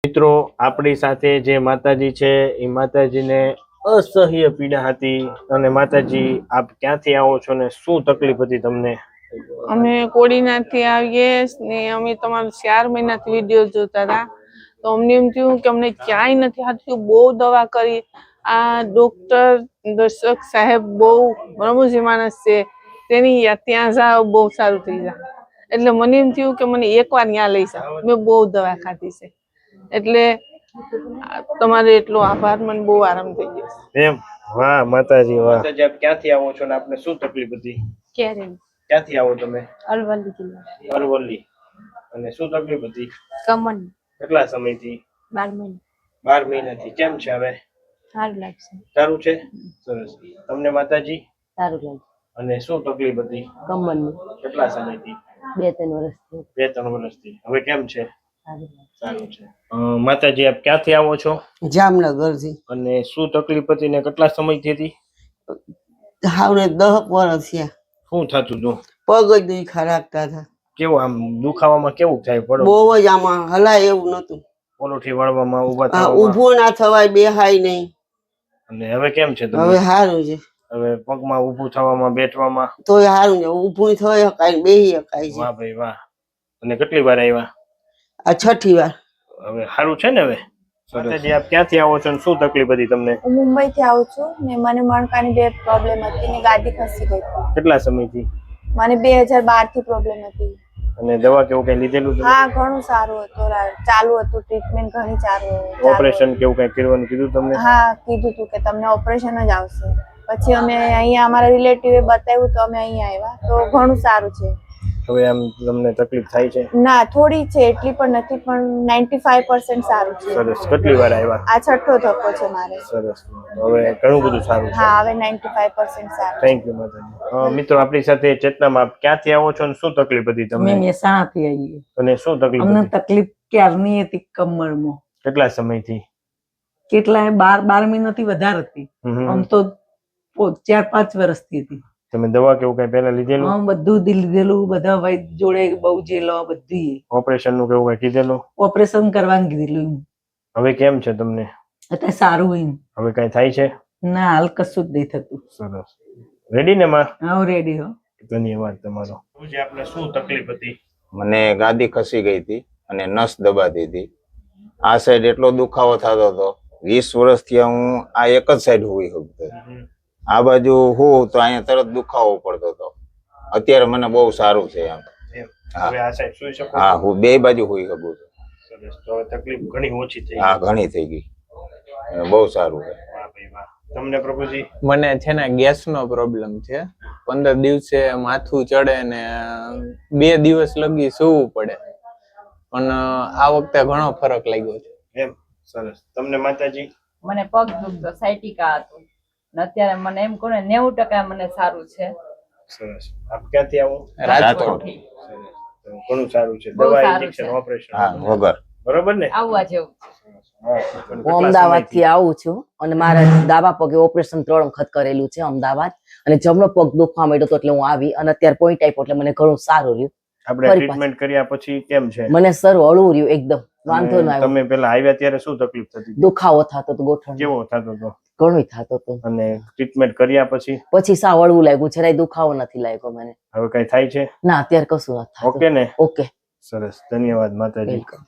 મિત્રો આપણી સાથે જે માતાજી છે એ માતાજીને અસહ્ય પીડા હતી અને માતાજી આપ ક્યાંથી આવો છો ને શું તકલીફ હતી તમને? અમે કોડીનાથી આવીએ ને અમે તમારો 4 મહિનાથી વિડીયો જોતા હતા તો અમને એમ થયું કે અમને ક્યાંય નથી હાથતું, બહુ દવા કરી. આ ડોક્ટર દર્શક સાહેબ બહુ રમૂજી માણસ છે, તેની ત્યાં જાઓ બહુ સારું થઈ જાય. એટલે મને એમ થયું કે મને એકવાર ત્યાં લઈ જાઓ. મેં બહુ દવા ખાધી છે એટલે તમારે એટલો આભાર, મને બહુ આરામ થઈ ગયો. એમ? વાહ માતાજી વાહ. માતાજી આપ ક્યાંથી આવો છો ને આપને શું તકલીફ હતી? કેરેન. ક્યાંથી આવો તમે? અરવલ્લી જિલ્લા. અરવલ્લી. અને શું તકલીફ હતી? કમન. કેટલા સમયથી? 12 મહિના. 12 મહિનાથી. કેમ છે હવે? સારું લાગશે. સારું છે? સરસ. તમને માતાજી? સારું લાગે. અને શું તકલીફ હતી? કમનની. કેટલા સમયથી? 2-3 વર્ષથી. 2-3 વર્ષથી. હવે કેમ છે? સારું છે. માતાજી આપ ક્યાંથી આવો છો? જામનગરથી. અને શું તકલીફ હતી ને કેટલા સમયથી હતી? હાવને 10 વર્ષ થયા. શું થતું હતું? પગ જ દુખા રાખતા હતા. કેવું આમ દુખાવામાં કેવું થાય? પડો બહુ જ આમાં હલાય એવું નતું. પોલોઠી વાળવામાં ઊભા હા, થવામાં? ઊભું ના થવાય, બેહાય નહીં. અને હવે કેમ છે તમને? હવે સારું છે. હવે પગમાં ઊભું થવામાં બેઠવામાં તોય સારું છે. ઊભું થઈ શકાય, બેહી શકાય છે. વાહ ભાઈ વાહ. અને કેટલી વાર આવ્યા? આ 6ઠી વાર. હવે સારું છે ને હવે? માતાજી આપ ક્યાંથી આવો છો ને શું તકલીફ હતી તમને? હું મુંબઈથી આવું છું ને મને મણકાની બે પ્રોબ્લેમ હતી ને ગાદી ખસી ગઈ હતી. કેટલા સમયથી? મને 2012 થી પ્રોબ્લેમ હતી. અને દવા કેવું કઈ લીધેલું તમે? હા, ઘણું સારું હતું, ચાલુ હતું ટ્રીટમેન્ટ ઘણી ચાલુ. ઓપરેશન કેવું કઈ કરવાનું કીધું તમને? હા, કીધું હતું કે તમને ઓપરેશન જ આવશે. પછી અમે અહીંયા અમારા રિલેટિવે બતાવ્યું તો અમે અહીંયા આવ્યા તો ઘણું સારું છે. હવે આમ તમને તકલીફ થાય છે? ના, થોડી છે, એટલી પણ નથી, પણ 95% સારું છે. સરસ. કેટલી વાર આવ્યા? આ 6ઠ્ઠો ધક્કો છે મારે. સરસ. હવે ઘણું બધું સારું છે. હા, હવે 95% સારું. થેન્ક યુ માતાજી. મિત્રો આપણી સાથે ચેતનામાં આપ ક્યાંથી આવો છો ને શું તકલીફ હતી તમને? અમે મહેસાણાથી આવીએ. અને શું તકલીફ અમને હતી? તકલીફ ક્યારની હતી કમરમાં. કેટલા સમયથી? કેટલાય 12 મહિનાથી વધારે હતી. આમ તો 4-5 વર્ષથી હતી. તમે દવા કેવું કઈ પહેલા લીધેલું? હા, બધું લીધેલું, બધા વૈદ જોડે બહુ જેલો બધી. ઓપરેશન નું કેવું કઈ કીધેલું? ઓપરેશન કરવાનું કીધેલું. હવે કેમ છે તમને? અત્યારે સારું હોય. હવે કઈ થાય છે? ના, હાલ કશું જ નહીં થતું. સરસ. રેડી ને માં? હા, રેડી હો. ધન્યવાદ તમારો. આપને શું તકલીફ હતી? મને ગાદી ખસી ગઈ હતી અને નસ દબાતી હતી. આ સાઈડ એટલો દુખાવો થતો હતો. 20 વર્ષથી હું આ એક જ સાઈડ હોઈ શકતો. આ બાજુ હું તો અહીંયા તરત દુખાવો પડતો હતો. અત્યારે મને બહુ સારું છે એમ. હવે આ સાઈડ સુઈ શકો? હા, હું બે બાજુ હોઈ શકું છું. સરસ. તો હવે તકલીફ ઘણી ઓછી થઈ. હા, ઘણી થઈ ગઈ. બહુ સારું છે. વાહ ભાઈ વાહ. તમને પ્રભુજી? મને છે ને ગેસ નો પ્રોબ્લેમ છે. 15 દિવસે માથું ચડે ને 2 દિવસ લગી સૂવું પડે, પણ આ વખતે ઘણો ફરક લાગ્યો છે. એમ? સરસ. તમને માતાજી? મને પગ દુખતો, સાયટિકા હતું ને અત્યારે મને એમ કહું ને 90% મને સારું છે. સરસ. આપ ક્યાંથી આવો? રાજકોટ. સરસ. ઘણું સારું છે. બહુ દવા, સારું ઇન્જેક્શન, છે. ઓપરેશન હા, વગર. બરોબર ને? આવવા જેવું. હું અમદાવાદ થી આવું છું અને મારા ડાબા પગે ઓપરેશન 3 વખત કરેલું છે અમદાવાદ, અને જમણો પગ દુખવા માંડ્યો તો એટલે હું આવી અને અત્યારે પોઈન્ટ આપ્યો એટલે મને ઘણું સારું રહ્યું. આપણે ટ્રીટમેન્ટ કર્યા પછી કેમ છે? મને સર હળવું રહ્યું એકદમ, વાંધો ના આવ્યો. તમે પેલા આવ્યા ત્યારે શું તકલીફ થતી? દુખાવો થતો હતો ગોઠણ, કેવો થતો હતો? ઘણો થતો હતો. અને ટ્રીટમેન્ટ કર્યા પછી સાવ હળવું લાગ્યું, જરાય દુખાવો નથી લાગ્યો મને. હવે કઈ થાય છે? ના, અત્યારે કશું નથી થતું. ઓકે ને? ઓકે. સરસ. ધન્યવાદ માતાજી. વેલકમ.